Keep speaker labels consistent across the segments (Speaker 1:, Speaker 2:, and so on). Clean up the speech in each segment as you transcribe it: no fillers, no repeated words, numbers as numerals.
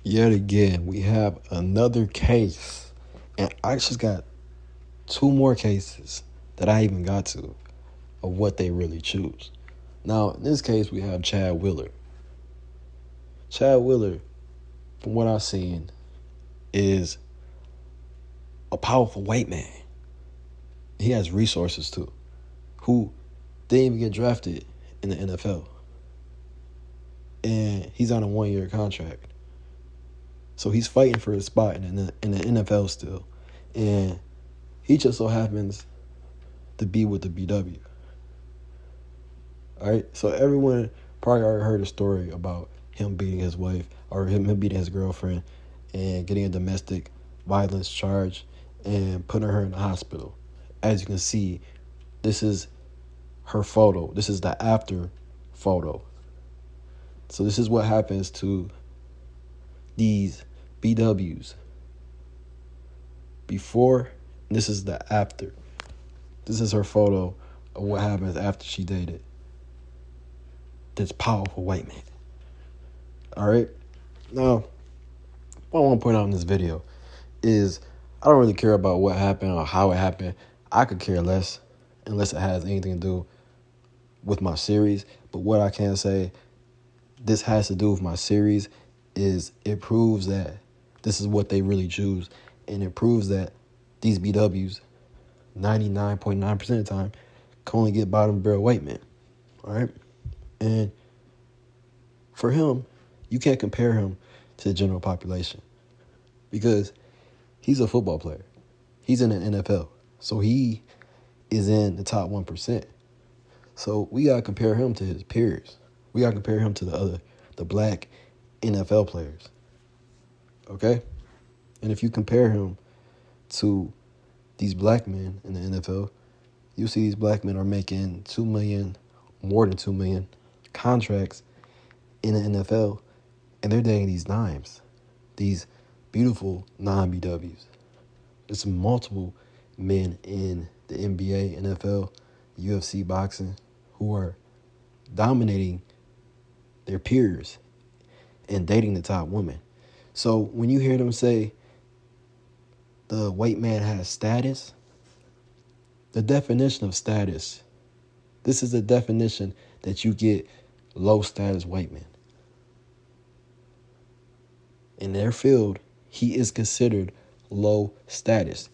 Speaker 1: Yet again, we have another case, and I just got two more cases that I even got to of what they really choose. Now, in this case, we have Chad Wheeler. Chad Wheeler, from what I've seen, is a powerful white man. He has resources too, who didn't even get drafted in the NFL. And he's on a 1-year contract. So he's fighting for his spot in the NFL still. And he just so happens to be with the BW. All right? So everyone probably already heard a story about him beating his wife or him beating his girlfriend and getting a domestic violence charge and putting her in the hospital. As you can see, this is her photo. This is the after photo. So this is what happens to these BWs. Before, this is the after. This is her photo of what happens after she dated this powerful white man. All right? Now, what I want to point out in this video is I don't really care about what happened or how it happened. I could care less unless it has anything to do with my series. But what I can say this has to do with my series is it proves that this is what they really choose. And it proves that these BWs, 99.9% of the time, can only get bottom barrel white men. All right? And for him, you can't compare him to the general population because he's a football player. He's in the NFL. So he is in the top 1%. So we got to compare him to his peers. We got to compare him to the black NFL players. Okay? And if you compare him to these black men in the NFL, you see these black men are making $2 million, more than $2 million contracts in the NFL, and they're dating these dimes, these beautiful non-BWs. There's multiple men in the NBA, NFL, UFC, boxing who are dominating their peers and dating the top women. So when you hear them say the white man has status, the definition of status, this is the definition that you get low status white men. In their field, he is considered low status.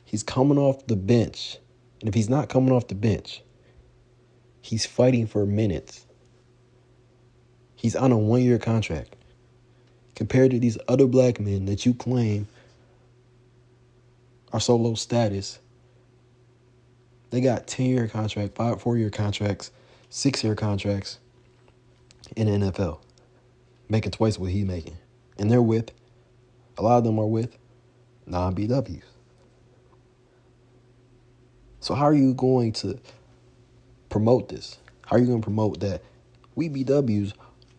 Speaker 1: He's coming off the bench. And if he's not coming off the bench, he's fighting for minutes. He's on a 1-year contract. Compared to these other black men that you claim are so low status, they got 10-year contracts, 4-year contracts, 6-year contracts in the NFL, making twice what he's making. And they're with, a lot of them are with non-BWs. So how are you going to promote this? How are you going to promote that we BWs,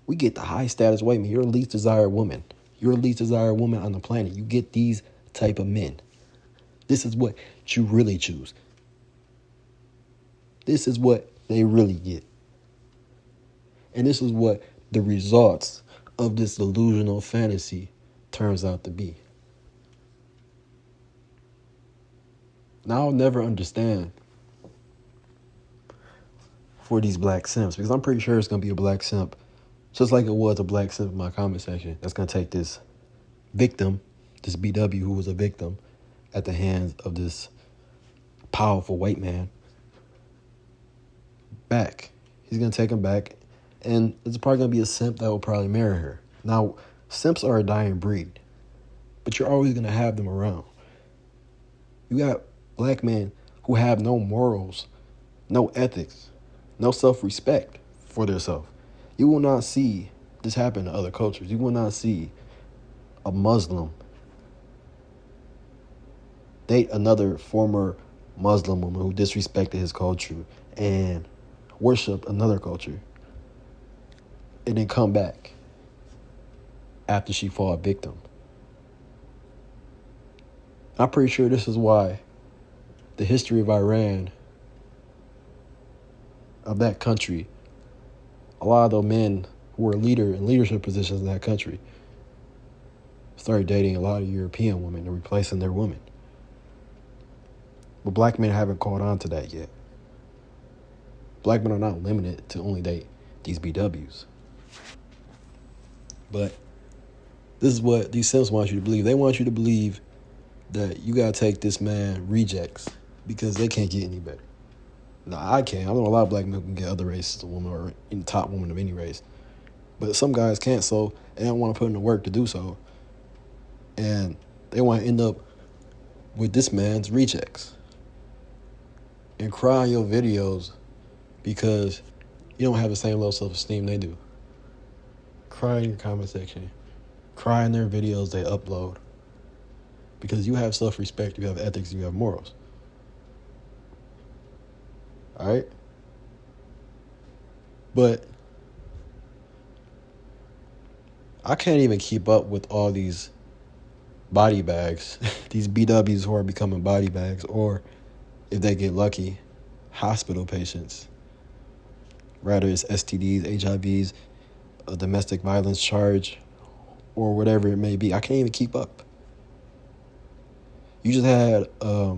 Speaker 1: we get the high status white men? You're the least desired woman. You're the least desired woman on the planet. You get these type of men. This is what you really choose. This is what they really get. And this is what the results of this delusional fantasy turns out to be. Now I'll never understand for these black simps, because I'm pretty sure it's going to be a black simp, just like it was a black simp in my comment section, that's going to take this victim, this BW who was a victim at the hands of this powerful white man, back. He's going to take him back, and it's probably going to be a simp that will probably marry her. Now, simps are a dying breed, but you're always going to have them around. You got black men who have no morals, no ethics, no self-respect for themselves. You will not see this happen in other cultures. You will not see a Muslim date another former Muslim woman who disrespected his culture and worship another culture and then come back after she fall victim. I'm pretty sure this is why the history of Iran, of that country, a lot of the men who were in leadership positions in that country, started dating a lot of European women and replacing their women. But black men haven't caught on to that yet. Black men are not limited to only date these BWs. But this is what these simps want you to believe. They want you to believe that you gotta take this man rejects because they can't get any better. Now, I can. I know a lot of black men can get other races of women or any top woman of any race. But some guys can't, so they don't want to put in the work to do so. And they want to end up with this man's rejects. And cry in your videos because you don't have the same low self-esteem they do. Cry in your comment section. Cry in their videos they upload. Because you have self-respect, you have ethics, you have morals. Alright? But I can't even keep up with all these body bags, these BWs who are becoming body bags, or if they get lucky, hospital patients. Rather it's STDs, HIVs, a domestic violence charge, or whatever it may be. I can't even keep up. You just had, what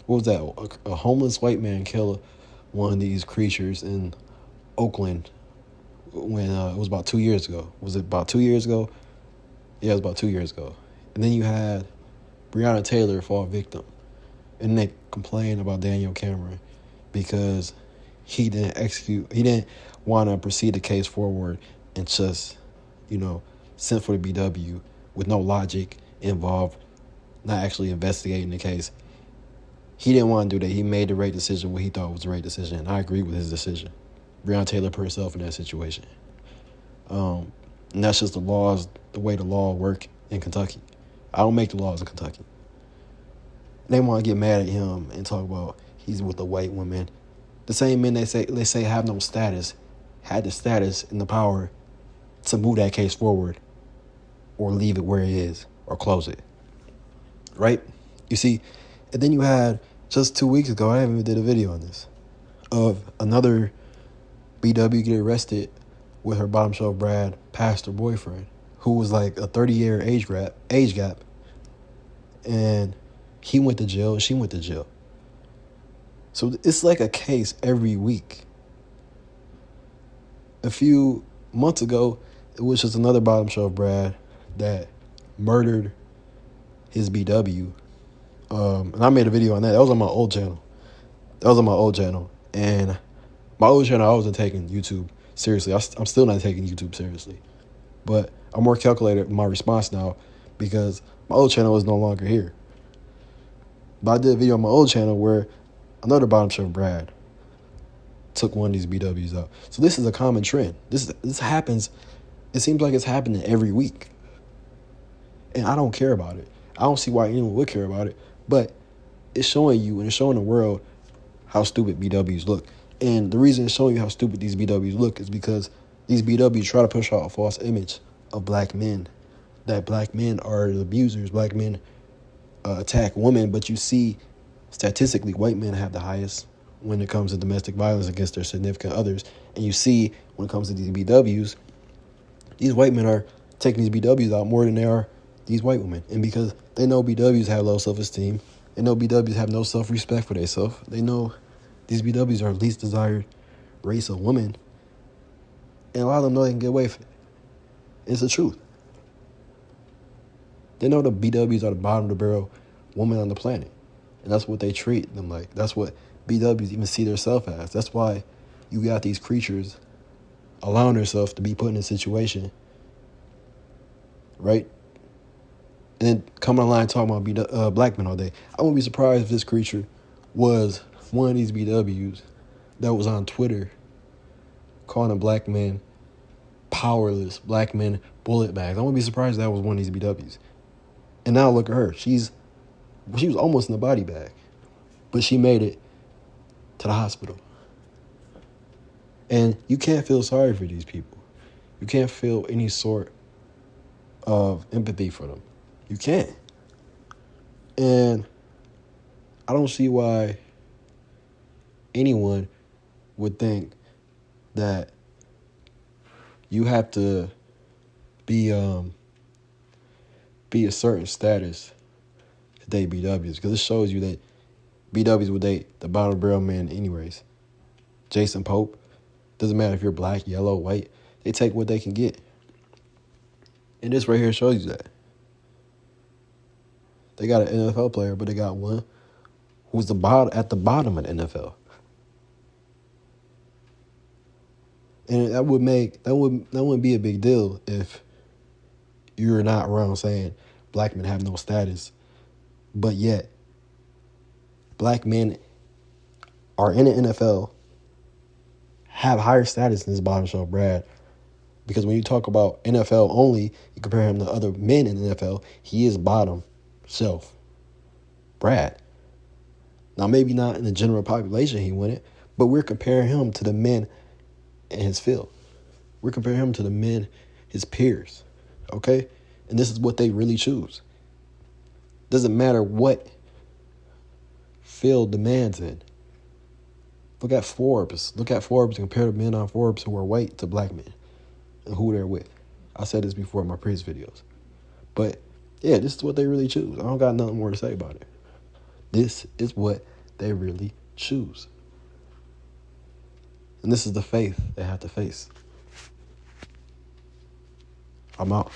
Speaker 1: was that? A homeless white man kill one of these creatures in Oakland when it was about 2 years ago. Was it about 2 years ago? Yeah, it was about 2 years ago. And then you had Breonna Taylor fall victim. And they complained about Daniel Cameron because he didn't want to proceed the case forward and just, sent for the BW with no logic involved, not actually investigating the case. He didn't want to do that. He made the right decision, what he thought was the right decision. And I agree with his decision. Breonna Taylor put herself in that situation. And that's just the way the law work in Kentucky. I don't make the laws in Kentucky. They want to get mad at him and talk about he's with a white woman. The same men they say have no status, had the status and the power to move that case forward or leave it where it is or close it. Right? You see, and then you had just 2 weeks ago, I haven't even did a video on this, of another BW get arrested with her bottom shelf Brad pastor boyfriend, who was like a 30-year age gap, and he went to jail and she went to jail. So it's like a case every week. A few months ago, it was just another bottom shelf Brad that murdered his BW. And I made a video on that. That was on my old channel. And my old channel, I wasn't taking YouTube seriously. I'm still not taking YouTube seriously. But I'm more calculated in my response now because my old channel is no longer here. But I did a video on my old channel where another bottom shelf Brad took one of these BWs out. So this is a common trend. This happens. It seems like it's happening every week. And I don't care about it. I don't see why anyone would care about it. But it's showing you and it's showing the world how stupid BWs look. And the reason it's showing you how stupid these BWs look is because these BWs try to push out a false image of black men. That black men are the abusers. Black men attack women. But you see, statistically, white men have the highest when it comes to domestic violence against their significant others. And you see, when it comes to these BWs, these white men are taking these BWs out more than they are these white women. And because they know BWs have low self-esteem, they know BWs have no self-respect for themselves, they know these BWs are least desired race of women, and a lot of them know they can get away with it. It's the truth. They know the BWs are the bottom of the barrel woman on the planet. And that's what they treat them like. That's what BWs even see themselves as. That's why you got these creatures allowing themselves to be put in a situation, right? And then come online talking about black men all day. I wouldn't be surprised if this creature was one of these BWs that was on Twitter calling a black men powerless, black men bullet bags. I wouldn't be surprised if that was one of these BWs. And now look at her. She was almost in the body bag, but she made it to the hospital. And you can't feel sorry for these people. You can't feel any sort of empathy for them. You can't. And I don't see why anyone would think that you have to be be a certain status to date BWs, because it shows you that BWs would date the bottom barrel man anyways. Jason Pope, doesn't matter if you're black, yellow, white, they take what they can get. And this right here shows you that. They got an NFL player, but they got one who's at the bottom of the NFL. And that wouldn't be a big deal if you're not around saying black men have no status, but yet black men are in the NFL, have higher status than this bottom shelf Brad. Because when you talk about NFL only, you compare him to other men in the NFL, he is bottom shelf Brad. Now, maybe not in the general population he wouldn't, but we're comparing him to the men in his field. We're comparing him to the men, his peers, okay? And this is what they really choose. Doesn't matter what field the man's in. Look at Forbes. Look at Forbes and compare the men on Forbes who are white to black men and who they're with. I said this before in my previous videos. But, yeah, this is what they really choose. I don't got nothing more to say about it. This is what they really choose. And this is the faith they have to face. I'm out.